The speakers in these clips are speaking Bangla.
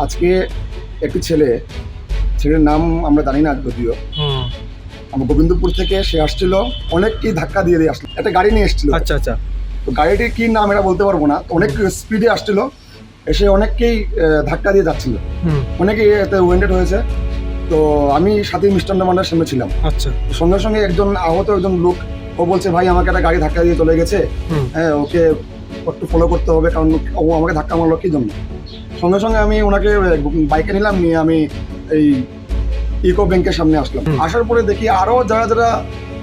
আজকে একটি ছেলের নাম আমরা জানি না যদিও, আমার গোবিন্দপুর থেকে সে আসছিল, অনেককেই ধাক্কা দিয়ে আসলো, একটা গাড়ি নিয়ে এসেছিল। আচ্ছা আচ্ছা। তো গাড়িটির কি নাম এটা বলতে পারবো না, তো অনেক স্পিডে আসছিল, এসে অনেককেই ধাক্কা দিয়ে যাচ্ছিল, অনেকেই এতে ওয়েন্টেড হয়েছে। তো আমি সাথে মিষ্টান্ন ভান্ডার সামনে ছিলাম। আচ্ছা। সঙ্গে সঙ্গে একজন আহত একজন লোক, ও বলছে ভাই আমাকে একটা গাড়ি ধাক্কা দিয়ে চলে গেছে, হ্যাঁ ওকে একটু ফলো করতে হবে, কারণ ও আমাকে ধাক্কা মারলো কি জন্য। সঙ্গে সঙ্গে আমি ওনাকে বাইকে নিলাম, নিয়ে আমি এই ইকো ব্যাংকের সামনে আসলাম। আসার পরে দেখি আরো যারা যারা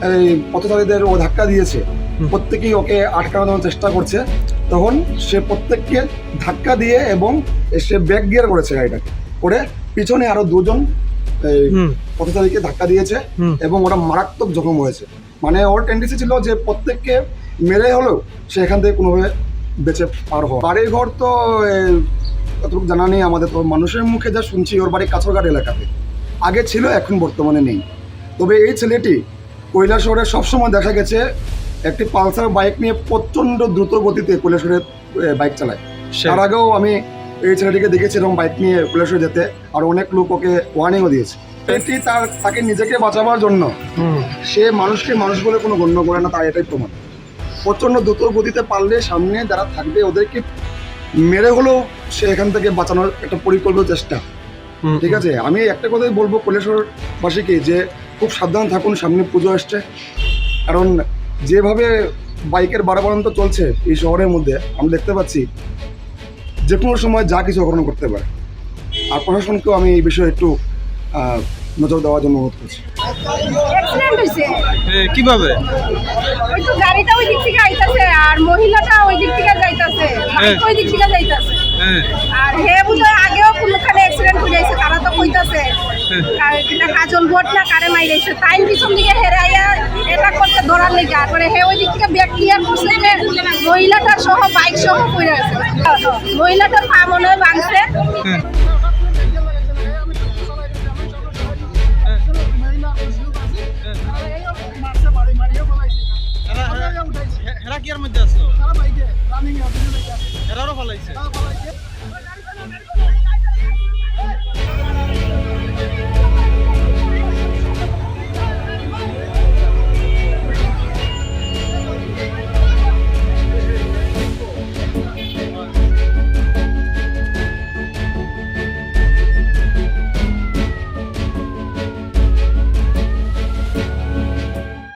এই পথচারীদের ও ধাক্কা দিয়েছে প্রত্যেকেই ওকে আটকানোর চেষ্টা করছে। তখন সে প্রত্যেককে ধাক্কা দিয়ে এবং সে ব্যাক গিয়ার করেছে গাড়িটাকে, করে পিছনে আরো দুজন পথচারীকে ধাক্কা দিয়েছে এবং ওরা মারাত্মক জখম হয়েছে। মানে ওর টেন্ডেন্সি ছিল যে প্রত্যেককে মেরে হলেও সে এখান থেকে কোনোভাবে বেঁচে পার হওয়া। বাড়ির ঘর তো কতটুকু জানা নেই আমাদের, তো মানুষের মুখে যা শুনছি ওর বাড়ি কাছরঘাট এলাকাতে, আগে ছিল এখন বর্তমানে নেই। তবে এই ছেলেটি কৈলাসহরে সবসময় দেখা গেছে একটি পালসার বাইক নিয়ে প্রচণ্ড দ্রুত গতিতে কৈলাসহরে বাইক চালায়। তার আগেও আমি এই ছেলেটিকে দেখেছি এরকম বাইক নিয়ে কৈলাসহরে যেতে, আর অনেক লোক ওকে ওয়ার্নিংও দিয়েছে। এটি তাকে নিজেকে বাঁচাবার জন্য সে মানুষকে মানুষ বলে কোনো গণ্য করে না, তার এটাই প্রমাণ। প্রচণ্ড দ্রুত গতিতে পারলে সামনে যারা থাকবে ওদেরকে মেরে হলেও সে এখান থেকে বাঁচানোর একটা পরিকল্পিত চেষ্টা। ঠিক আছে, আমি একটা কথাই বলবো কৈলাসহরবাসীকে যে খুব সাবধান থাকুন, সামনে পুজো আসছে। কারণ যেভাবে বাইকের বাড়াবাড়ন্ত চলছে এই শহরের মধ্যে আমরা দেখতে পাচ্ছি যে কোনো সময় যা কিছু অঘটন করতে পারে। আর প্রশাসনকেও আমি এই বিষয়ে একটু নজর দেওয়ার জন্য অনুরোধ করছি। কিভাবে? ওই তো গাড়িটা ওই দিক থেকে আইতাছে আর মহিলাটা ওই দিক থেকে যাইতাছে, ওই দিক থেকে যাইতাছে। আর হে বুঝায় আগেও কোনখানে অ্যাক্সিডেন্ট হয়ে যাইছে, তারা তো কইতাছে এটা কাজল বোট না কারে মাইরাইছে, তাই পিছন দিকে হেরাইয়া এটা করতে ধরার লেগে। তারপরে হে ওই দিক থেকে ব্যাক ক্লিয়ার করছে, মহিলাটার সহ বাইক সহ পড়ে আছে, মহিলাটার পা মনে হয় ভাঙছে। এরা কি এর মধ্যে আসলো? এরারও ফলাইছে।